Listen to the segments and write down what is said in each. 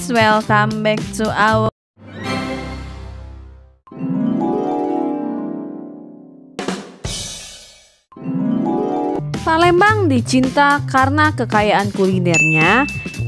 guys, welcome back to our Palembang dicinta karena kekayaan kulinernya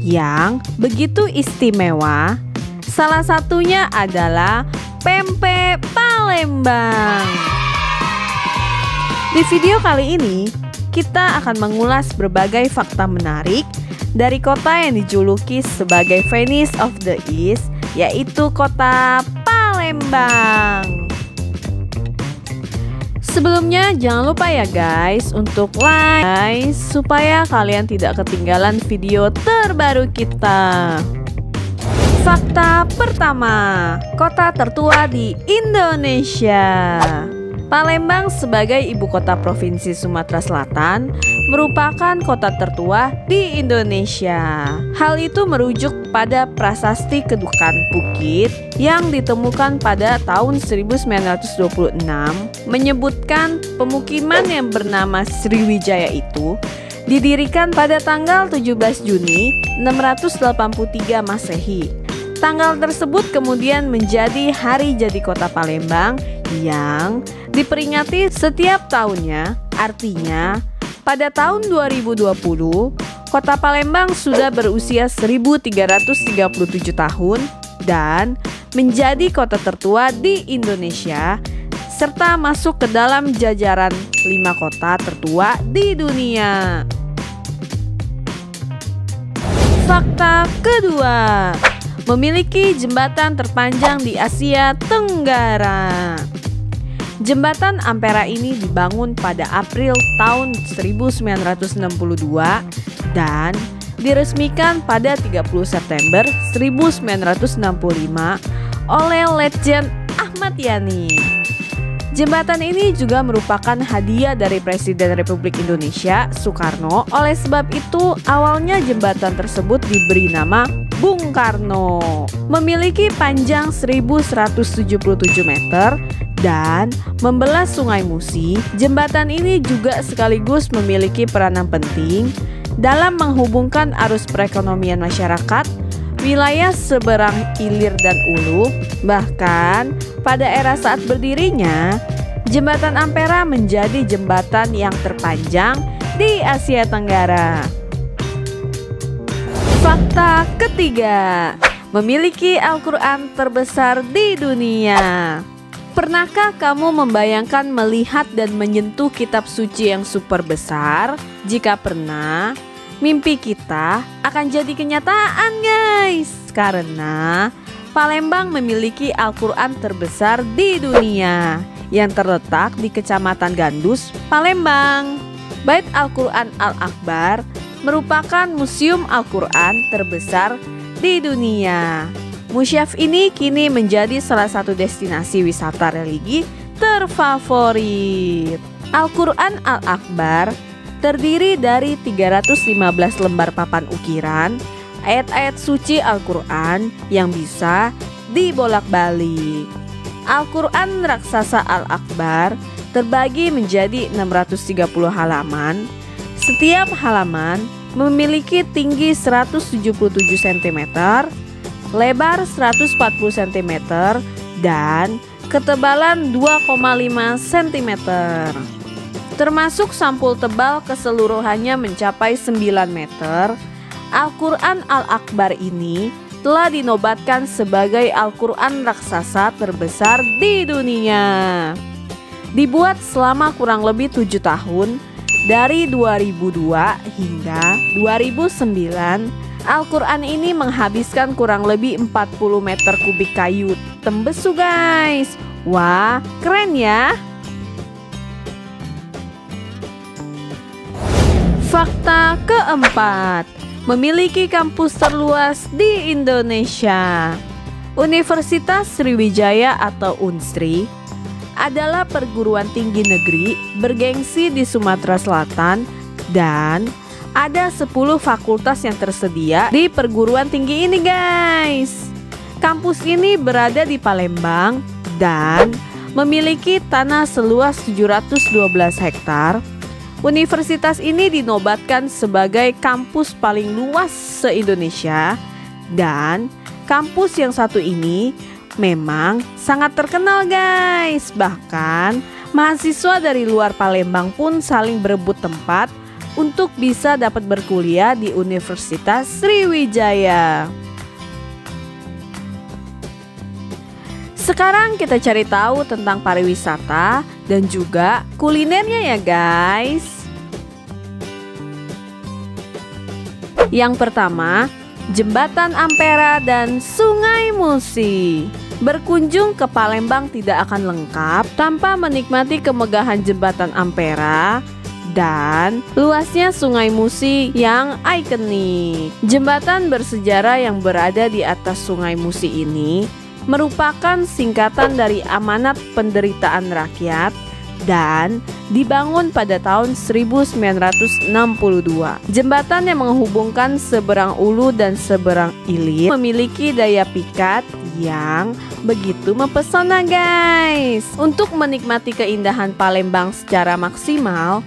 yang begitu istimewa. Salah satunya adalah pempek Palembang. Di video kali ini, kita akan mengulas berbagai fakta menarik dari kota yang dijuluki sebagai Venice of the East, yaitu kota Palembang. Sebelumnya jangan lupa ya guys untuk like supaya kalian tidak ketinggalan video terbaru kita. Fakta pertama, kota tertua di Indonesia. Palembang sebagai ibu kota provinsi Sumatera Selatan merupakan kota tertua di Indonesia. Hal itu merujuk pada prasasti Kedukan Bukit yang ditemukan pada tahun 1926 menyebutkan pemukiman yang bernama Sriwijaya itu didirikan pada tanggal 17 Juni 683 Masehi. Tanggal tersebut kemudian menjadi hari jadi kota Palembang yang diperingati setiap tahunnya. Artinya pada tahun 2020 kota Palembang sudah berusia 1337 tahun dan menjadi kota tertua di Indonesia serta masuk ke dalam jajaran 5 kota tertua di dunia. Fakta kedua, memiliki jembatan terpanjang di Asia Tenggara. Jembatan Ampera ini dibangun pada April tahun 1962 dan diresmikan pada 30 September 1965 oleh Letjen Ahmad Yani. Jembatan ini juga merupakan hadiah dari Presiden Republik Indonesia Soekarno. Oleh sebab itu, awalnya jembatan tersebut diberi nama Bung Karno. Memiliki panjang 1177 meter dan membelah Sungai Musi. Jembatan ini juga sekaligus memiliki peranan penting dalam menghubungkan arus perekonomian masyarakat wilayah seberang hilir dan hulu. Bahkan pada era saat berdirinya, jembatan Ampera menjadi jembatan yang terpanjang di Asia Tenggara. Fakta ketiga, memiliki Al-Quran terbesar di dunia. Pernahkah kamu membayangkan melihat dan menyentuh kitab suci yang super besar? Jika pernah, mimpi kita akan jadi kenyataan guys, karena Palembang memiliki Al-Quran terbesar di dunia yang terletak di Kecamatan Gandus, Palembang. Bait Al-Quran Al-Akbar merupakan museum Al-Quran terbesar di dunia. Museum ini kini menjadi salah satu destinasi wisata religi terfavorit. Al-Quran Al-Akbar terdiri dari 315 lembar papan ukiran ayat-ayat suci Al-Quran yang bisa dibolak-balik. Al-Quran Raksasa Al-Akbar terbagi menjadi 630 halaman. Setiap halaman memiliki tinggi 177 cm, lebar 140 cm, dan ketebalan 2,5 cm. Termasuk sampul tebal keseluruhannya mencapai 9 meter. Al-Quran Al-Akbar ini telah dinobatkan sebagai Al-Quran raksasa terbesar di dunia. Dibuat selama kurang lebih 7 tahun, dari 2002 hingga 2009, Al-Quran ini menghabiskan kurang lebih 40 meter kubik kayu tembesu guys. Wah, keren ya. Fakta keempat, memiliki kampus terluas di Indonesia. Universitas Sriwijaya atau Unsri adalah perguruan tinggi negeri bergengsi di Sumatera Selatan dan ada 10 fakultas yang tersedia di perguruan tinggi ini guys. Kampus ini berada di Palembang dan memiliki tanah seluas 712 hektar. Universitas ini dinobatkan sebagai kampus paling luas se-Indonesia Dan kampus yang satu ini memang sangat terkenal guys. Bahkan mahasiswa dari luar Palembang pun saling berebut tempat untuk bisa dapat berkuliah di Universitas Sriwijaya. Sekarang kita cari tahu tentang pariwisata dan juga kulinernya ya guys. Yang pertama, Jembatan Ampera dan Sungai Musi. Berkunjung ke Palembang tidak akan lengkap tanpa menikmati kemegahan Jembatan Ampera dan luasnya Sungai Musi yang ikonik. Jembatan bersejarah yang berada di atas Sungai Musi ini merupakan singkatan dari Amanat Penderitaan Rakyat dan dibangun pada tahun 1962. Jembatan yang menghubungkan seberang ulu dan seberang ilir memiliki daya pikat yang begitu mempesona guys. Untuk menikmati keindahan Palembang secara maksimal,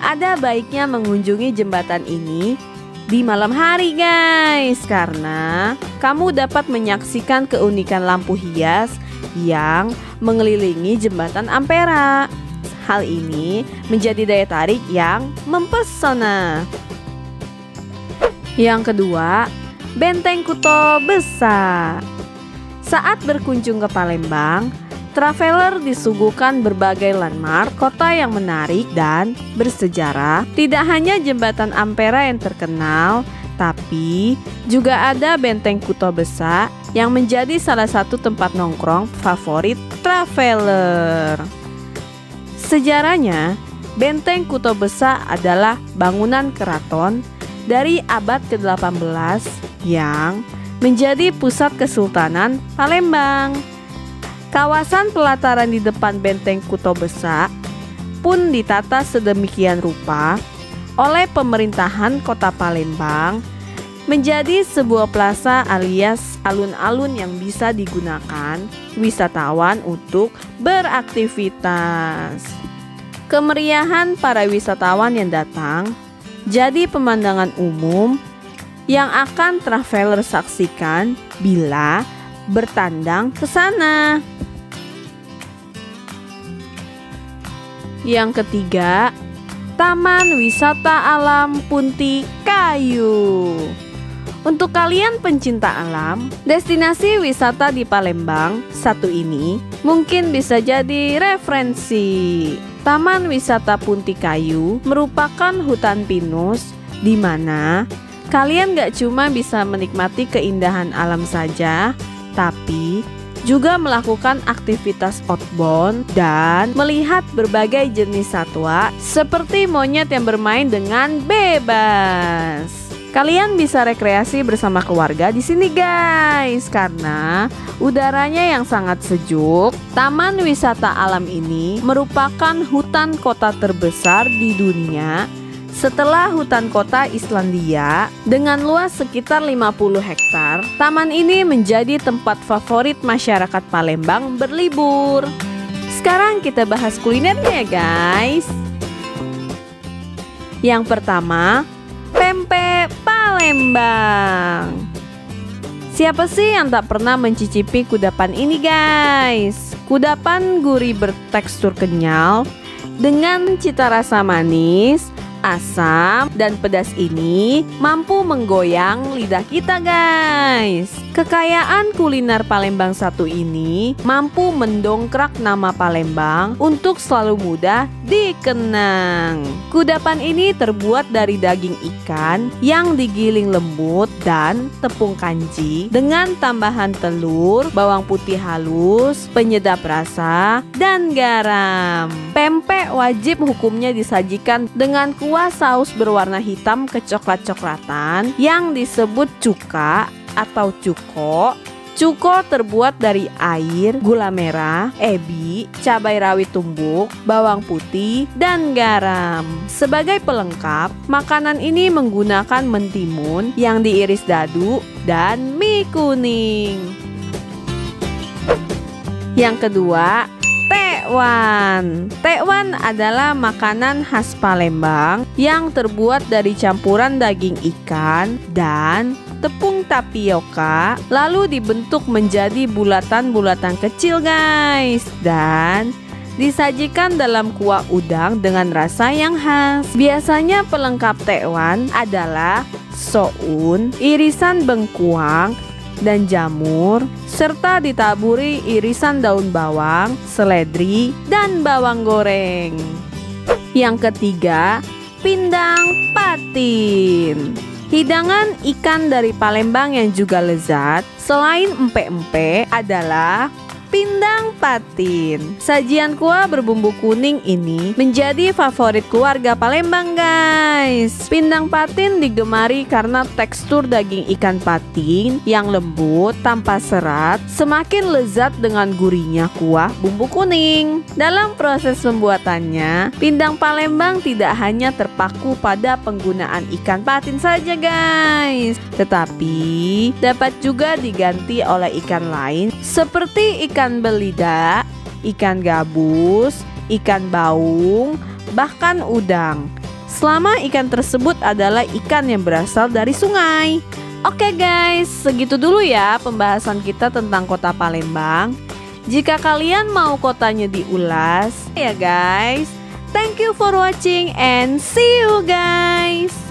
ada baiknya mengunjungi jembatan ini di malam hari guys, karena kamu dapat menyaksikan keunikan lampu hias yang mengelilingi Jembatan Ampera. Hal ini menjadi daya tarik yang mempesona. Yang kedua, Benteng Kuto Besar. Saat berkunjung ke Palembang, traveler disuguhkan berbagai landmark kota yang menarik dan bersejarah. Tidak hanya Jembatan Ampera yang terkenal, tapi juga ada Benteng Kuto Besar yang menjadi salah satu tempat nongkrong favorit traveler. Sejarahnya, Benteng Kuto Besar adalah bangunan keraton dari abad ke-18 yang menjadi pusat Kesultanan Palembang. Kawasan pelataran di depan Benteng Kuto Besar pun ditata sedemikian rupa oleh pemerintahan Kota Palembang menjadi sebuah plaza alias alun-alun yang bisa digunakan wisatawan untuk beraktivitas. Kemeriahan para wisatawan yang datang jadi pemandangan umum yang akan traveler saksikan bila bertandang ke sana. Yang ketiga, Taman Wisata Alam Punti Kayu. Untuk kalian pencinta alam, destinasi wisata di Palembang satu ini mungkin bisa jadi referensi. Taman Wisata Punti Kayu merupakan hutan pinus di mana kalian gak cuma bisa menikmati keindahan alam saja, tapi juga melakukan aktivitas outbound dan melihat berbagai jenis satwa seperti monyet yang bermain dengan bebas. Kalian bisa rekreasi bersama keluarga di sini guys, karena udaranya yang sangat sejuk. Taman wisata alam ini merupakan hutan kota terbesar di dunia setelah hutan kota Islandia dengan luas sekitar 50 hektar. Taman ini menjadi tempat favorit masyarakat Palembang berlibur. Sekarang kita bahas kulinernya ya guys. Yang pertama, pempek Palembang. Siapa sih yang tak pernah mencicipi kudapan ini guys? Kudapan gurih bertekstur kenyal dengan cita rasa manis, asam, dan pedas ini mampu menggoyang lidah kita guys. Kekayaan kuliner Palembang satu ini mampu mendongkrak nama Palembang untuk selalu mudah dikenang. Kudapan ini terbuat dari daging ikan yang digiling lembut dan tepung kanji dengan tambahan telur, bawang putih halus, penyedap rasa, dan garam. Pempek wajib hukumnya disajikan dengan kuah saus berwarna hitam kecoklat-coklatan yang disebut cuka atau cuko. Cuko terbuat dari air, gula merah, ebi, cabai rawit tumbuk, bawang putih, dan garam. Sebagai pelengkap, makanan ini menggunakan mentimun yang diiris dadu dan mie kuning. Yang kedua, teh tekwan. Tekwan adalah makanan khas Palembang yang terbuat dari campuran daging ikan dan tepung tapioka, lalu dibentuk menjadi bulatan-bulatan kecil guys, dan disajikan dalam kuah udang dengan rasa yang khas. Biasanya pelengkap tekwan adalah soun, irisan bengkuang dan jamur, serta ditaburi irisan daun bawang, seledri, dan bawang goreng. Yang ketiga, pindang patin. Hidangan ikan dari Palembang yang juga lezat selain empek-empek adalah pindang patin. Sajian kuah berbumbu kuning ini menjadi favorit keluarga Palembang guys. Pindang patin digemari karena tekstur daging ikan patin yang lembut tanpa serat semakin lezat dengan gurihnya kuah bumbu kuning. Dalam proses pembuatannya, pindang Palembang tidak hanya terpaku pada penggunaan ikan patin saja guys, tetapi dapat juga diganti oleh ikan lain seperti ikan belida, ikan gabus, ikan baung, bahkan udang. Selama ikan tersebut adalah ikan yang berasal dari sungai. Oke guys, segitu dulu ya pembahasan kita tentang kota Palembang. Jika kalian mau kotanya diulas, ya guys. Thank you for watching and see you guys.